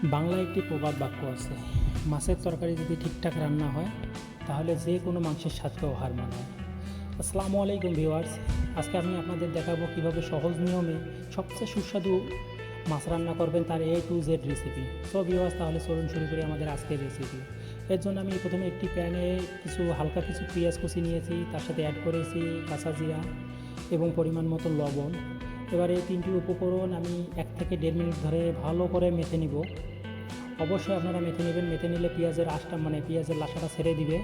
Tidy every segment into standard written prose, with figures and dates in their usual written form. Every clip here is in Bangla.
বাংলায় একটি প্রবাদ বাক্য আছে, মাছের তরকারি যদি ঠিকঠাক রান্না হয় তাহলে যে কোনো মাংসের স্বাদকেও হার মানায়। আসসালামু আলাইকুম ভিউয়ার্স, আজকে আমি আপনাদের দেখাবো কীভাবে সহজ নিয়মে সবচেয়ে সুস্বাদু মাছ রান্না করবেন, তার A to Z recipe. So viewers, তাহলে চলুন শুরু করি আমাদের আজকের রেসিপি। এর জন্য আমি প্রথমে একটি প্যানে হালকা কিছু পেঁয়াজ কুচি নিয়েছি, তার সাথে অ্যাড করেছি কাঁচা জিরা এবং পরিমাণ মতো লবণ। এবার এই তিনটি উপকরণ আমি 1 থেকে 1.5 মিনিট ধরে ভালো করে মেখে নিব। অবশ্যই আপনারা মেখে নেবেন, মেখে নিলে পেঁয়াজের আঁশটা পেঁয়াজের লাশাটা ছেড়ে দিবে।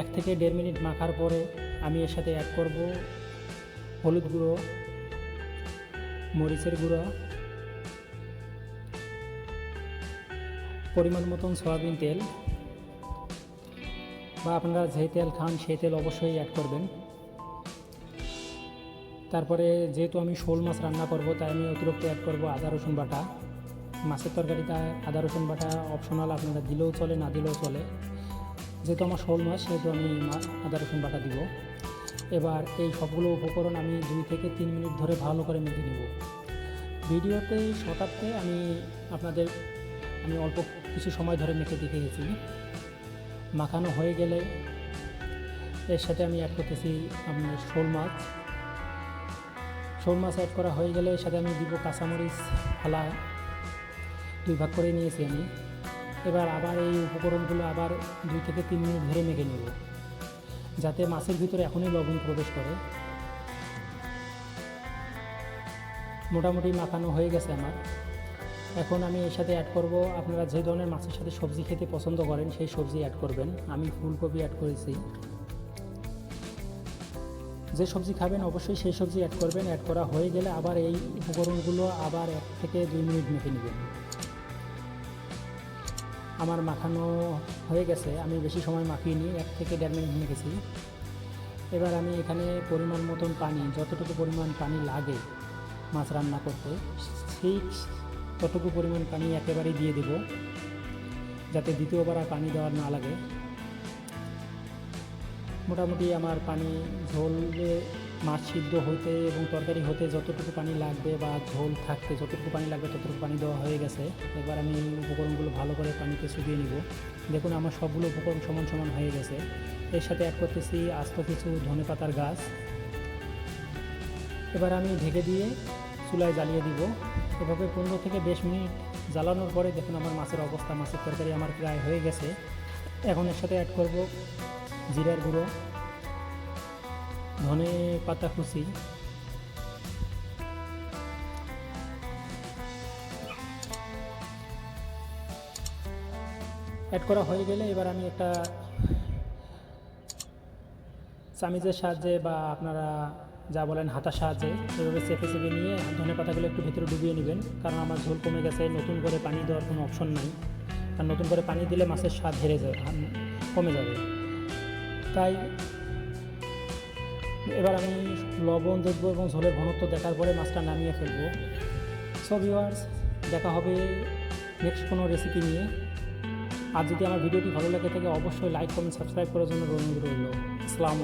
1 থেকে 1.5 মিনিট মাখার পরে আমি এর সাথে অ্যাড করব হলুদ গুঁড়ো, মরিচের গুঁড়ো, পরিমাণ মতন সয়াবিন তেল, বা আপনারা যে তেল খান সেই তেল অবশ্যই অ্যাড করবেন। তারপরে যেহেতু আমি শোল মাছ রান্না করব, তাই আমি অতিরিক্ত অ্যাড করব আদা রসুন বাটা। মাছের তরকারিতে আদা রসুন বাটা অপশনাল, আপনারা দিলেও চলে, না দিলেও চলে। যেহেতু আমার শোল মাছ, সেহেতু আমি আদা রসুন বাটা দিব। এবার এই সবগুলো উপকরণ আমি 2 থেকে 3 মিনিট ধরে ভালো করে মেখে নেব। ভিডিওতে শতার্থে আমি অল্প কিছু সময় ধরে মেখে দেখিয়েছি। মাখানো হয়ে গেলে এর সাথে আমি অ্যাড করতেছি আপনার শোল মাছ অ্যাড করা হয়ে গেলে এর সাথে আমি দিব কাঁচামরিচ ফালা, 2 ভাগ করে নিয়েছি আমি। এবার আবার এই উপকরণগুলো আবার 2 থেকে 3 মিনিট ধরে মেখে নেব, যাতে মাছের ভিতরে এখনই লবণ প্রবেশ করে। মোটামুটি মাখানো হয়ে গেছে আমার। এখন আমি এর সাথে অ্যাড করব, আপনারা যে ধরনের মাছের সাথে সবজি খেতে পছন্দ করেন সেই সবজি অ্যাড করবেন। আমি ফুলকপি অ্যাড করেছি। যে সবজি খাবেন অবশ্যই সেই সবজি অ্যাড করবেন। অ্যাড করা হয়ে গেলে আবার এই উপকরণগুলো আবার 1 থেকে 2 মিনিট মেখে নেবেন। আমার মাখানো হয়ে গেছে, আমি বেশি সময় মাখিয়ে 1 থেকে 1.5 মিনিট মেখেছি। এবার আমি এখানে পরিমাণ মতন পানি, যতটুকু পরিমাণ পানি লাগে মাছ রান্না করতে, সেই ততটুকু পরিমাণ পানি একেবারেই দিয়ে দেব, যাতে দ্বিতীয়বার আর পানি দেওয়ার না লাগে। মোটামুটি আমার পানি ঝোলে মাছ সিদ্ধ হতে এবং তরকারি হতে যতটুকু পানি লাগবে বা ঝোল থাকতে যতটুকু পানি লাগবে ততটুকু পানি দেওয়া হয়ে গেছে। এবার আমি উপকরণগুলো ভালো করে পানিতে শুকিয়ে নিব। দেখুন আমার সবগুলো উপকরণ সমান সমান হয়ে গেছে। এর সাথে অ্যাড করতেছি আস্ত কিছু ধনেপাতার গাছ। এবার আমি ঢেকে দিয়ে চুলায় জ্বালিয়ে দিব। এভাবে 15 থেকে 20 মিনিট জ্বালানোর পরে দেখুন আমার মাছের অবস্থা, মাছের তরকারি আমার প্রায় হয়ে গেছে। এখন এর সাথে অ্যাড করব জিরার গুঁড়ো, ধনে পাতা কুচি, অ্যাড করা হয়ে গেলে এবার আমি একটা চামিচের সাহায্যে বা আপনারা যা বলেন হাতার সাহায্যে এভাবে চেপে চেপে নিয়ে ধনে পাতাগুলো একটু ভিতরে ডুবিয়ে নেবেন, কারণ আমার ঝোল কমে গেছে। নতুন করে পানি দেওয়ার কোনো অপশন নাই, আর নতুন করে পানি দিলে মাছের স্বাদ হেরে যাবে, কমে যাবে। তাই এবার আমি লবণ দেখবো এবং ঝোলের ঘনত্ব দেখার পরে মাছটা নামিয়ে ফেলবো। সো ভিউয়ার্স, দেখা হবে নেক্সট কোনো রেসিপি নিয়ে। আর যদি আমার ভিডিওটি ভালো লাগে থাকে অবশ্যই লাইক, কমেন্ট, সাবস্ক্রাইব করার জন্য অনুরোধ রইল। আসসালামু আলাইকুম।